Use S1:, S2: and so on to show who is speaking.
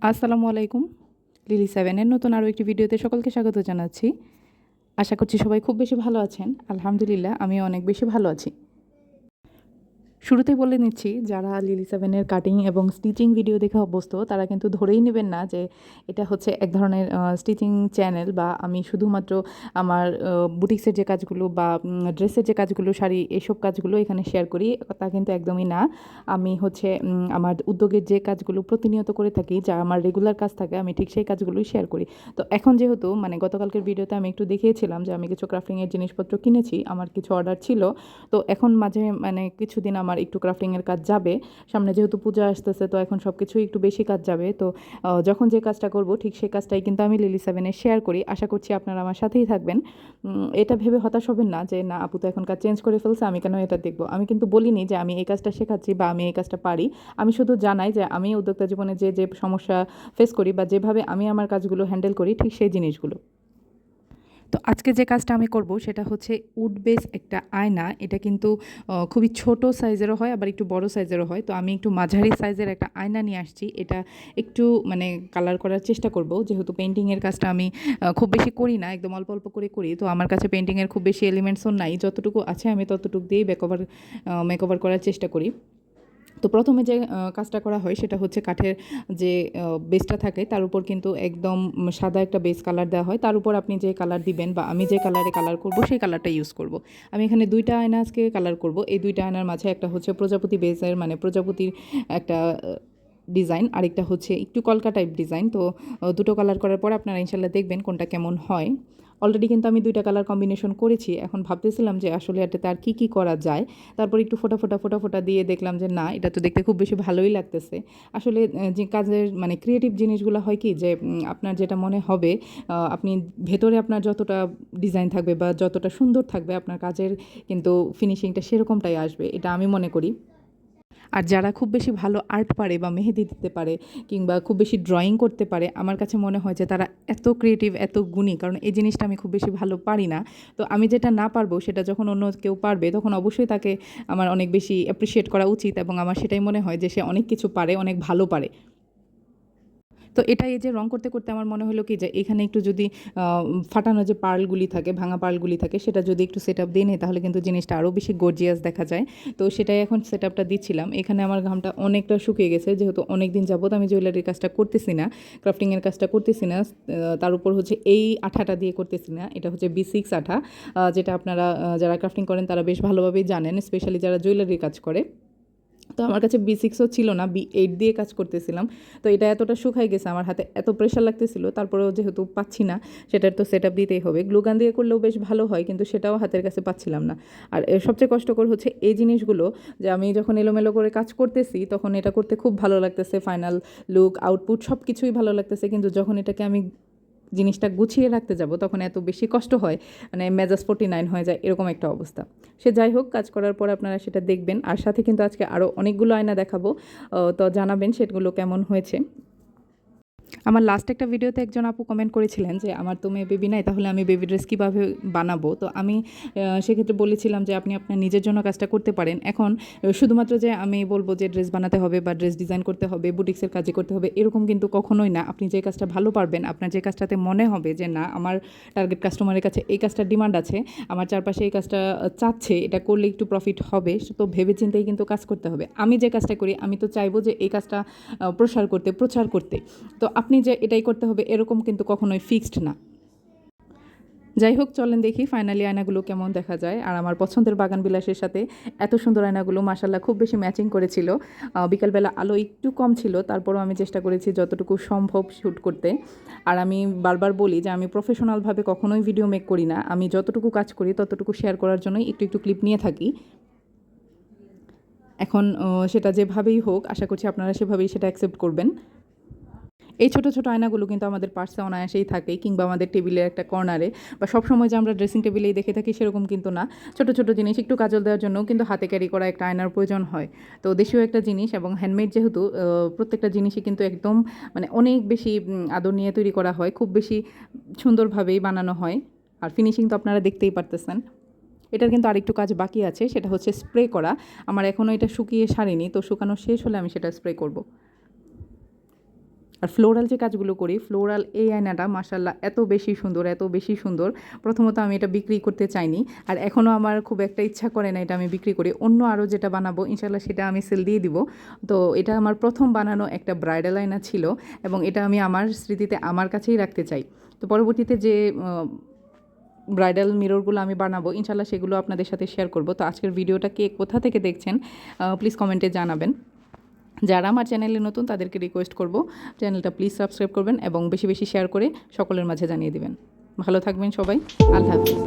S1: আসসালামু আলাইকুম। লিলি সেভেনের নতুন আরও একটি ভিডিওতে সকলকে স্বাগত জানাচ্ছি। আশা করছি সবাই খুব বেশি ভালো আছেন। আলহামদুলিল্লাহ আমিও অনেক বেশি ভালো আছি। শুরুতেই বলে নিচ্ছি, যারা লিলি সেভেনের কাটিং এবং স্টিচিং ভিডিও দেখে অভ্যস্ত তারা কিন্তু ধরেই নেবেন না যে এটা হচ্ছে এক ধরনের স্টিচিং চ্যানেল, বা আমি শুধুমাত্র আমার বুটিক্সের যে কাজগুলো বা ড্রেসের যে কাজগুলো, শাড়ি, এসব কাজগুলো এখানে শেয়ার করি। তা কিন্তু একদমই না। আমি হচ্ছে আমার উদ্যোগের যে কাজগুলো প্রতিনিয়ত করে থাকি, যা আমার রেগুলার কাজ থাকে, আমি ঠিক সেই কাজগুলোই শেয়ার করি। তো এখন যেহেতু গতকালকের ভিডিওতে আমি একটু দেখিয়েছিলাম যে আমি কিছু ক্রাফটিংয়ের জিনিসপত্র কিনেছি, আমার কিছু অর্ডার ছিল। তো এখন মাঝে কিছুদিন আমার একটু ক্রাফটিংয়ের কাজ যাবে। সামনে যেহেতু পূজা আসতেছে, তো এখন সব কিছুই একটু বেশি কাজ যাবে। তো যখন যে কাজটা করব ঠিক সেই কাজটাই কিন্তু আমি লিলি সেভেনে শেয়ার করি। আশা করছি আপনারা আমার সাথেই থাকবেন। এটা ভেবে হতাশ হবেন না যে না, আপু তো এখন কাজ চেঞ্জ করে ফেলছে, আমি কেন এটা দেখবো। আমি কিন্তু বলিনি যে আমি এই কাজটা শেখাচ্ছি বা আমি এই কাজটা পারি। আমি শুধু জানাই যে আমি উদ্যোক্তা জীবনে যে যে সমস্যা ফেস করি বা যেভাবে আমি আমার কাজগুলো হ্যান্ডেল করি, ঠিক সেই জিনিসগুলো। তো আজকে যে কাজটা আমি করব সেটা হচ্ছে উড বেস একটা আয়না। এটা কিন্তু খুবই ছোট সাইজেরও হয়, আবার একটু বড় সাইজেরও হয়। তো আমি একটু মাঝারি সাইজের একটা আয়না নিয়ে আসছি। এটা একটু কালার করার চেষ্টা করব, যেহেতু পেন্টিংয়ের কাজটা আমি খুব বেশি করি না, একদম অল্প অল্প করে করি। তো আমার কাছে পেন্টিংয়ের খুব বেশি এলিমেন্টসও নাই, যতটুকু আছে আমি ততটুকু দিয়েই মেকওভার করার চেষ্টা করি। তো প্রথমে যে কাজটা করা হয় সেটা হচ্ছে কাঠের যে বেসটা থাকে তার উপর কিন্তু একদম সাদা একটা বেস কালার দেওয়া হয়। তার উপর আপনি যে কালার দিবেন বা আমি যে কালারে কালার করব সেই কালারটা ইউজ করব। আমি এখানে দুইটা আয়না আজকে কালার করব। এই দুইটা আয়নার মাঝে একটা হচ্ছে প্রজাপতি বেসের, প্রজাপতির একটা ডিজাইন, আরেকটা হচ্ছে একটু কলকা টাইপ ডিজাইন। তো দুটো কালার করার পর আপনারা ইনশাল্লাহ দেখবেন কোনটা কেমন হয়। অলরেডি কিন্তু আমি দুইটা কালার কম্বিনেশন করেছি। এখন ভাবতেছিলাম যে আসলে এটাতে আর কী কী করা যায়। তারপর একটু ফোটা দিয়ে দেখলাম যে না, এটা তো দেখতে খুব বেশি ভালোই লাগতেছে। আসলে যে কাজের ক্রিয়েটিভ জিনিসগুলো হয় কি যে আপনার যেটা মনে হবে, আপনি ভেতরে আপনার যতটা ডিজাইন থাকবে বা যতটা সুন্দর থাকবে, আপনার কাজের কিন্তু ফিনিশিংটা সেরকমটাই আসবে, এটা আমি মনে করি। আর যারা খুব বেশি ভালো আর্ট পারে বা মেহেদি দিতে পারে কিংবা খুব বেশি ড্রয়িং করতে পারে, আমার কাছে মনে হয় যে তারা এত ক্রিয়েটিভ, এত গুণী। কারণ এই জিনিসটা আমি খুব বেশি ভালো পারি না। তো আমি যেটা না পারবো সেটা যখন অন্য কেউ পারবে, তখন অবশ্যই তাকে আমার অনেক বেশি অ্যাপ্রিসিয়েট করা উচিত, এবং আমার সেটাই মনে হয় যে সে অনেক কিছু পারে, অনেক ভালো পারে। তো এটা এই যে রং করতে করতে আমার মনে হলো কি যে এখানে একটু যদি ফাটানো যে পার্লগুলি থাকে, ভাঙা পার্লগুলি থাকে, সেটা যদি একটু সেট আপ দিয়ে নেই তাহলে কিন্তু জিনিসটা আরও বেশি গর্জিয়াস দেখা যায়। তো সেটাই এখন সেট আপটা দিচ্ছিলাম। এখানে আমার ঘামটা অনেকটা শুকিয়ে গেছে, যেহেতু অনেক দিন যাবত আমি জুয়েলারির কাজটা করতেছি না, ক্রাফটিংয়ের কাজটা করতেছি না। তার উপর হচ্ছে এই আঠাটা দিয়ে করতেছি না, এটা হচ্ছে B6 আঠা, যেটা আপনারা যারা ক্রাফটিং করেন তারা বেশ ভালোভাবেই জানেন, স্পেশালি যারা জুয়েলারির কাজ করে। তো আমার কাছে B6ও ছিল না, B8 দিয়ে কাজ করতেছিলাম। তো এটা এতটা শুকাই গেছে, আমার হাতে এত প্রেশার লাগতেছিল, তারপরেও যেহেতু পাচ্ছি না, সেটার তো সেট আপ দিতেই হবে। গ্লুগান দিয়ে করলেও বেশ ভালো হয়, কিন্তু সেটাও হাতের কাছে পাচ্ছিলাম না। আর সবচেয়ে কষ্টকর হচ্ছে এই জিনিসগুলো, যে আমি যখন এলোমেলো করে কাজ করতেছি তখন এটা করতে খুব ভালো লাগতেছে, ফাইনাল লুক, আউটপুট সব কিছুই ভালো লাগতেছে, কিন্তু যখন এটাকে আমি জিনিসটা গুছিয়ে রাখতে যাব তখন এত বেশি কষ্ট হয়, মেজাজ 49 হয়ে যায়, এরকম একটা অবস্থা। সে যাই হোক, কাজ করার পর আপনারা সেটা দেখবেন। আর সাথে কিন্তু আজকে আরও অনেকগুলো আয়না দেখাবো। তো জানাবেন সেগুলো কেমন হয়েছে। আমার লাস্ট একটা ভিডিওতে একজন আপু কমেন্ট করেছিলেন যে আমার তো মেয়ে বেবি নাই, তাহলে আমি বেবি ড্রেস কীভাবে বানাবো। তো আমি সেক্ষেত্রে বলেছিলাম যে আপনি আপনার নিজের জন্য কাজটা করতে পারেন। এখন শুধুমাত্র যে আমি বলবো যে ড্রেস বানাতে হবে বা ড্রেস ডিজাইন করতে হবে, বুটিক্সের কাজে করতে হবে, এরকম কিন্তু কখনোই না। আপনি যে কাজটা ভালো পারবেন, আপনার যে কাজটাতে মনে হবে যে না, আমার টার্গেট কাস্টমারের কাছে এই কাজটার ডিমান্ড আছে, আমার চারপাশে এই কাজটা চাচ্ছে, এটা করলে একটু প্রফিট হবে, তো ভেবে চিন্তেই কিন্তু কাজ করতে হবে। আমি যে কাজটা করি, আমি তো চাইবো যে এই কাজটা প্রচার করতে। তো আপনি যে এটাই করতে হবে এরকম কিন্তু কখনোই ফিক্সড না। যাই হোক, চলেন দেখি ফাইনালি আয়নাগুলো কেমন দেখা যায়। আর আমার পছন্দের বাগান বিলাসের সাথে এত সুন্দর আয়নাগুলো মাশাল্লাহ খুব বেশি ম্যাচিং করেছিল। বিকালবেলা আলো একটু কম ছিল, তারপরও আমি চেষ্টা করেছি যতটুকু সম্ভব শ্যুট করতে। আর আমি বারবার বলি যে আমি প্রফেশনালভাবে কখনোই ভিডিও মেক করি না, আমি যতটুকু কাজ করি ততটুকু শেয়ার করার জন্যই একটু একটু ক্লিপ নিয়ে থাকি। এখন সেটা যেভাবেই হোক, আশা করছি আপনারা সেভাবেই সেটা অ্যাকসেপ্ট করবেন। এই ছোটো ছোটো আয়নাগুলো কিন্তু আমাদের পার্সে অনায়াসেই থাকে, কিংবা আমাদের টেবিলের একটা কর্নারে, বা সবসময় যে আমরা ড্রেসিং টেবিলেই দেখে থাকি সেরকম কিন্তু না। ছোটো ছোটো জিনিস একটু কাজল দেওয়ার জন্য কিন্তু হাতে ক্যারি করা একটা আয়নার প্রয়োজন হয়। তো দেশীয় একটা জিনিস এবং হ্যান্ডমেড যেহেতু, প্রত্যেকটা জিনিসই কিন্তু একদম অনেক বেশি আদর নিয়ে তৈরি করা হয়, খুব বেশি সুন্দরভাবেই বানানো হয়। আর ফিনিশিং তো আপনারা দেখতেই পারতেছেন। এটার কিন্তু আরেকটু কাজ বাকি আছে, সেটা হচ্ছে স্প্রে করা। আমার এখনও এটা শুকিয়ে সারেনি, তো শুকানো শেষ হলে আমি সেটা স্প্রে করব। আর ফ্লোরাল যে কাজগুলো করি, ফ্লোরাল এই আয়নাটা মাশাআল্লাহ এত বেশি সুন্দর, এত বেশি সুন্দর। প্রথমত আমি এটা বিক্রি করতে চাইনি, আর এখনও আমার খুব একটা ইচ্ছা করে না এটা আমি বিক্রি করি। অন্য আরও যেটা বানাবো ইনশাআল্লাহ সেটা আমি সেল দিয়ে দিব। তো এটা আমার প্রথম বানানো একটা ব্রাইডাল আয়না ছিল, এবং এটা আমি আমার স্মৃতিতে আমার কাছেই রাখতে চাই। তো পরবর্তীতে যে ব্রাইডাল মিররগুলো আমি বানাবো ইনশাআল্লাহ সেগুলো আপনাদের সাথে শেয়ার করব। তো আজকের ভিডিওটা কে কোথা থেকে দেখছেন প্লিজ কমেন্টে জানাবেন। যারা আমার চ্যানেলে নতুন তাদেরকে রিকোয়েস্ট করব চ্যানেলটা প্লিজ সাবস্ক্রাইব করবেন এবং বেশি বেশি শেয়ার করে সকলের মাঝে জানিয়ে দিবেন। ভালো থাকবেন সবাই, আল্লাহ হাফিজ।